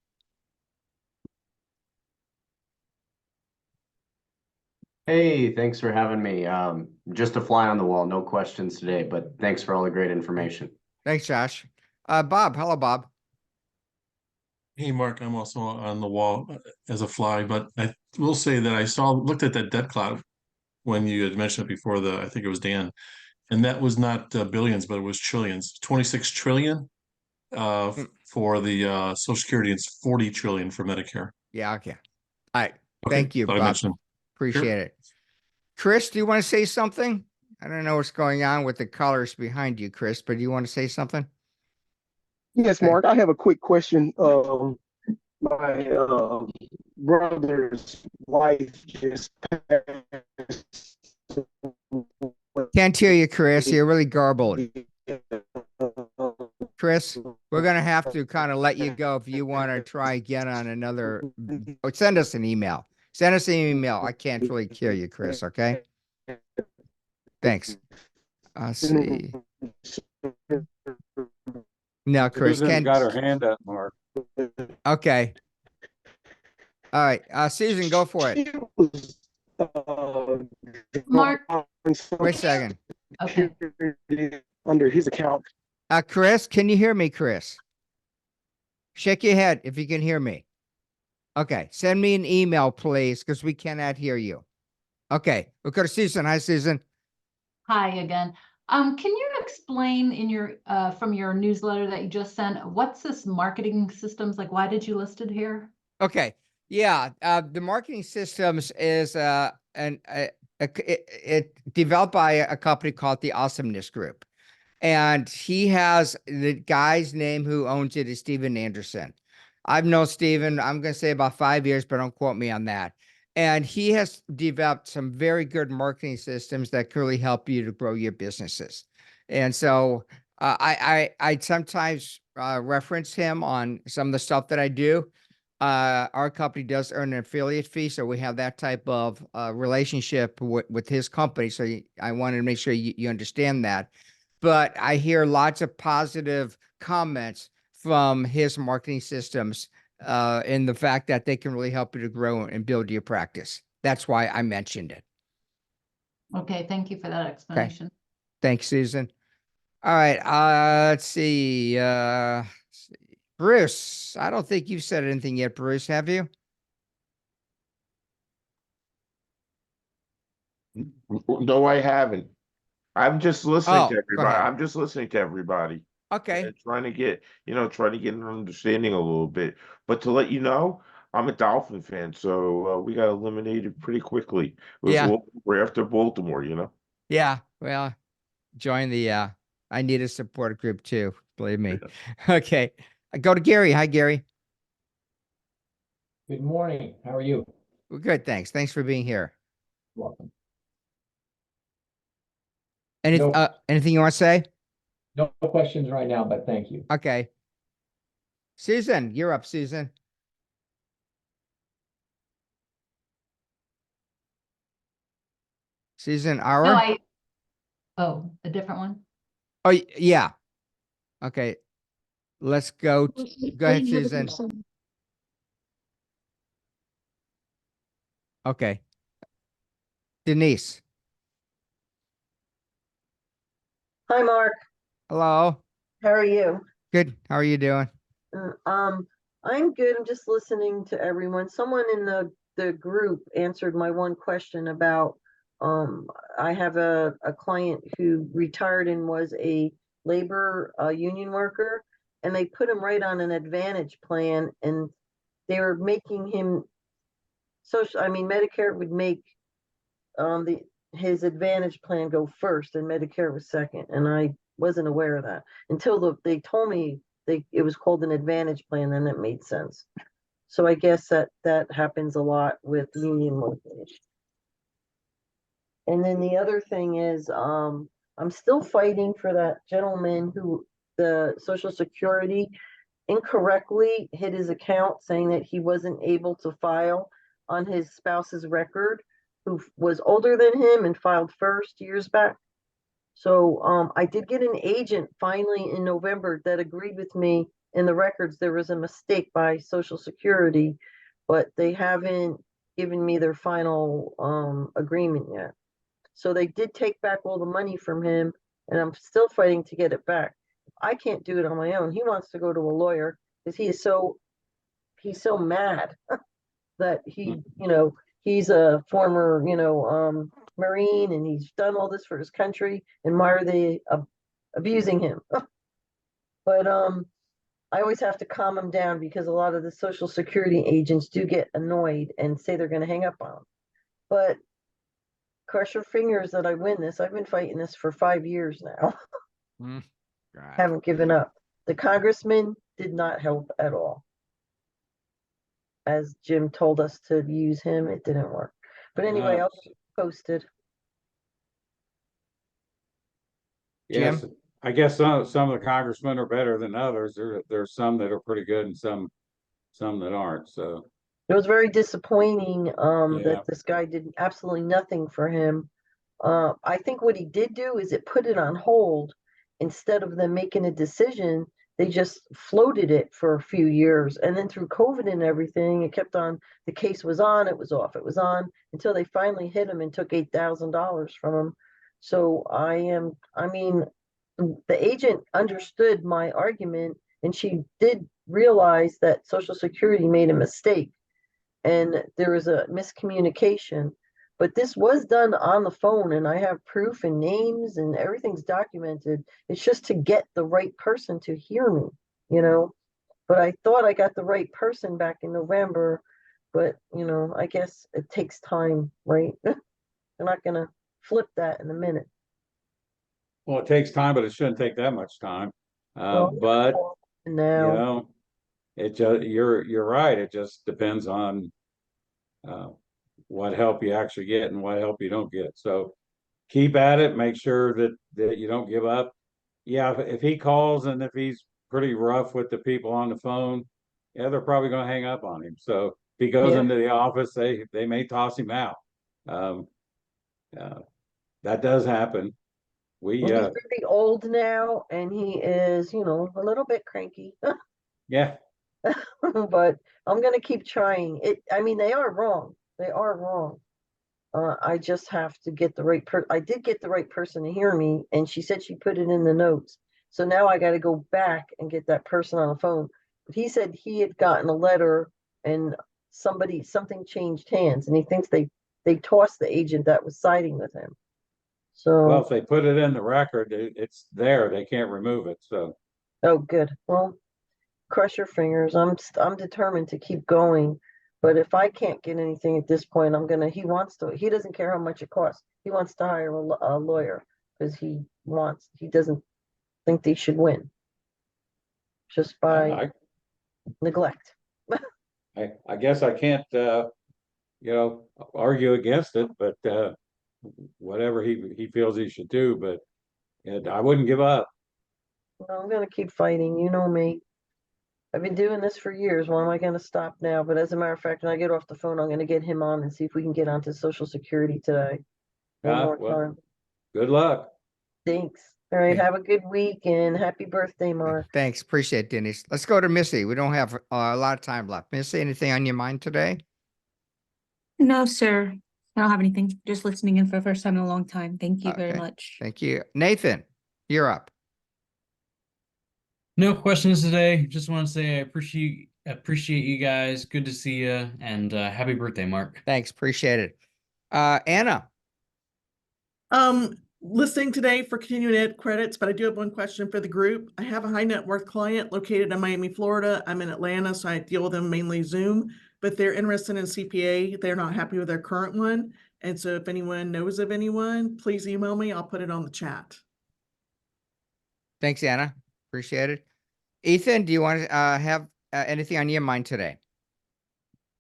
Hey, thanks for having me. Just a fly on the wall, no questions today, but thanks for all the great information. Thanks, Josh. Bob, hello, Bob. Hey, Mark, I'm also on the wall as a fly, but I will say that looked at that debt cloud when you had mentioned it before, I think it was Dan, and that was not billions, but it was trillions, 26 trillion for the Social Security, and it's 40 trillion for Medicare. Yeah, okay. All right. Okay, Thank you, thought I Bob. mentioned them. Appreciate Sure. it. Chris, do you want to say something? I don't know what's going on with the colors behind you, Chris, but do you want to say something? Yes, Mark, I have a quick question. My brother's wife just passed. Can't hear you, Chris. You're really garbled. Chris, we're going to have to kind of let you go if you want to try again on another. Or send us an email. Send us an email. I can't really hear you, Chris. Okay. Thanks. I'll see. No, Chris, Susan's can't. got her hand up, Mark. Okay. All right. Susan, go for it. Mark, Wait a second. okay. Under his account. Chris, can you hear me, Chris? Shake your head if you can hear me. Okay. Send me an email, please, because we cannot hear you. Okay. We'll go to Susan. Hi, Susan. Hi again. Can you explain in your from your newsletter that you just sent, what's this marketing systems? Like, why did you list it here? Okay. Yeah. The marketing systems is it developed by a company called the Awesomeness Group. And he has the guy's name who owns it is Steven Anderson. I've known Steven, I'm going to say about 5 years, but don't quote me on that. And he has developed some very good marketing systems that can really help you to grow your businesses. And so I sometimes reference him on some of the stuff that I do. Our company does earn an affiliate fee, so we have that type of relationship with his company. So I wanted to make sure you understand that. But I hear lots of positive comments from his marketing systems in the fact that they can really help you to grow and build your practice. That's why I mentioned it. Okay, thank you for that explanation. Thanks, Susan. All right, let's see. Bruce, I don't think you've said anything yet, Bruce, have you? No, I haven't. I'm just listening Oh, to go everybody. ahead. I'm just listening to everybody. Okay. And trying to get an understanding a little bit. But to let you know, I'm a Dolphin fan, so we got eliminated pretty quickly. It was Yeah. we're after Baltimore, you know. Yeah, well, join the I need a support group too, believe me. Okay. Go to Gary. Hi, Gary. Good morning. How are you? Well, good, thanks. Thanks for being here. Welcome. Anything you want to say? No questions right now, but thank you. Okay. Susan, you're up, Susan. Susan, our? No, oh, a different one? Oh, yeah. Okay. Let's go. Go ahead, Susan. Okay. Denise. Hi, Mark. Hello. How are you? Good. How are you doing? I'm good. I'm just listening to everyone. Someone in the group answered my one question about, I have a client who retired and was a labor union worker, and they put him right on an Advantage plan, and they were making him Medicare would make his Advantage plan go first and Medicare was second, and I wasn't aware of that until they told me it was called an Advantage plan, then it made sense. So I guess that happens a lot with union workers. And then the other thing is, I'm still fighting for that gentleman who the Social Security incorrectly hit his account saying that he wasn't able to file on his spouse's record, who was older than him and filed first years back. So I did get an agent finally in November that agreed with me in the records there was a mistake by Social Security, but they haven't given me their final agreement yet. So they did take back all the money from him, and I'm still fighting to get it back. I can't do it on my own. He wants to go to a lawyer because he's so mad that he, he's a former, Marine, and he's done all this for his country, and why are they abusing him? But I always have to calm him down because a lot of the Social Security agents do get annoyed and say they're going to hang up on him. But cross your fingers that I win this. I've been fighting this for 5 years now. Haven't given up. The congressman did not help at all. As Jim told us to use him, it didn't work. But anyway, I'll keep posted. Yes, I guess some of the congressmen are better than others. There's some that are pretty good and some that aren't. So It was very disappointing Yeah. that this guy did absolutely nothing for him. I think what he did do is it put it on hold. Instead of them making a decision, they just floated it for a few years. And then through COVID and everything, it kept on, the case was on, it was off, it was on, until they finally hit him and took $8,000 from him. So the agent understood my argument, and she did realize that Social Security made a mistake and there was a miscommunication. But this was done on the phone, and I have proof and names and everything's documented. It's just to get the right person to hear me, But I thought I got the right person back in November, but I guess it takes time, right? They're not gonna flip that in a minute. well, it takes time, but it shouldn't take that much time. Well, But now it just you're right. It just depends on what help you actually get and what help you don't get. So keep at it. Make sure that you don't give up. Yeah, if he calls and if he's pretty rough with the people on the phone, yeah, they're probably going to hang up on him. So if he goes Yeah. into the office, they may toss him out. That does happen. He's pretty old now, and he is, a little bit cranky. Yeah. But I'm gonna keep trying. They are wrong. They are wrong. I just have to get the right I did get the right person to hear me, and she said she put it in the notes. So now I got to go back and get that person on the phone. But he said he had gotten a letter, and something changed hands, and he thinks they tossed the agent that was siding with him. So Well, if they put it in the record, it's there. They can't remove it. So oh, good. Well, cross your fingers. I'm determined to keep going. But if I can't get anything at this point, he doesn't care how much it costs. He wants to hire a lawyer because he doesn't think they should win just by neglect. I guess I can't, argue against it, but whatever he feels he should do, but I wouldn't give up. No, I'm gonna keep fighting. You know me. I've been doing this for years. Why am I gonna stop now? But as a matter of fact, when I get off the phone, I'm gonna get him on and see if we can get onto Social Security today. One more time. Good luck. Thanks. All right. Have a good week and happy birthday, Mark. Thanks. Appreciate it, Denise. Let's go to Missy. We don't have a lot of time left. Missy, anything on your mind today? No, sir. I don't have anything. Just listening in for the first time in a long time. Thank you very Okay. much. Thank you. Nathan, you're up. No questions today. Just want to say I appreciate you guys. Good to see you, and happy birthday, Mark. Thanks. Appreciate it. Anna. Listening today for continuing ed credits, but I do have one question for the group. I have a high net worth client located in Miami, Florida. I'm in Atlanta, so I deal with them mainly Zoom, but they're interested in CPA. They're not happy with their current one. And so if anyone knows of anyone, please email me. I'll put it on the chat. Thanks, Anna. Appreciate it. Ethan, do you want to have anything on your mind today?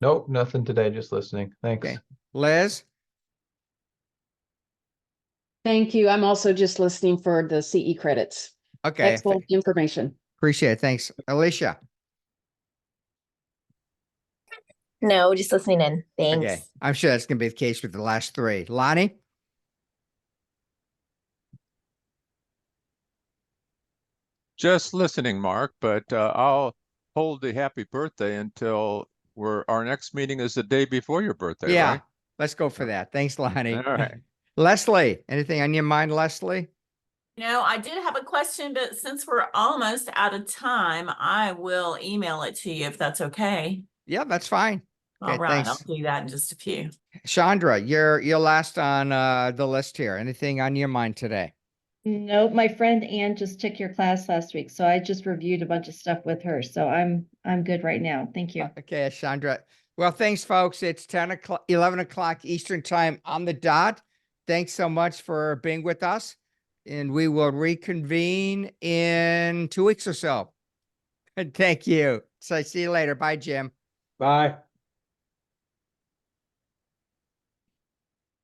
Nope, nothing today, just listening. Thanks. Okay. Liz? Thank you. I'm also just listening for the CE credits. Okay. Excellent information. Appreciate it. Thanks. Alicia? No, just listening in. Thanks. Okay. I'm sure that's going to be the case with the last three. Lonnie? Just listening, Mark, but I'll hold the happy birthday until our next meeting is the day before your birthday, Yeah, right? let's go for that. Thanks, Lonnie. All right. Leslie, anything on your mind, Leslie? No, I did have a question, but since we're almost out of time, I will email it to you if that's okay. Yeah, that's fine. All Okay, right, I'll thanks. do that in just a few. Chandra, you're last on the list here. Anything on your mind today? Nope, my friend Ann just took your class last week, so I just reviewed a bunch of stuff with her. So I'm good right now. Thank you. Okay, Chandra. Well, thanks, folks. It's 11 o'clock Eastern time on the dot. Thanks so much for being with us, and we will reconvene in 2 weeks or so. Thank you. So see you later. Bye, Jim. Bye.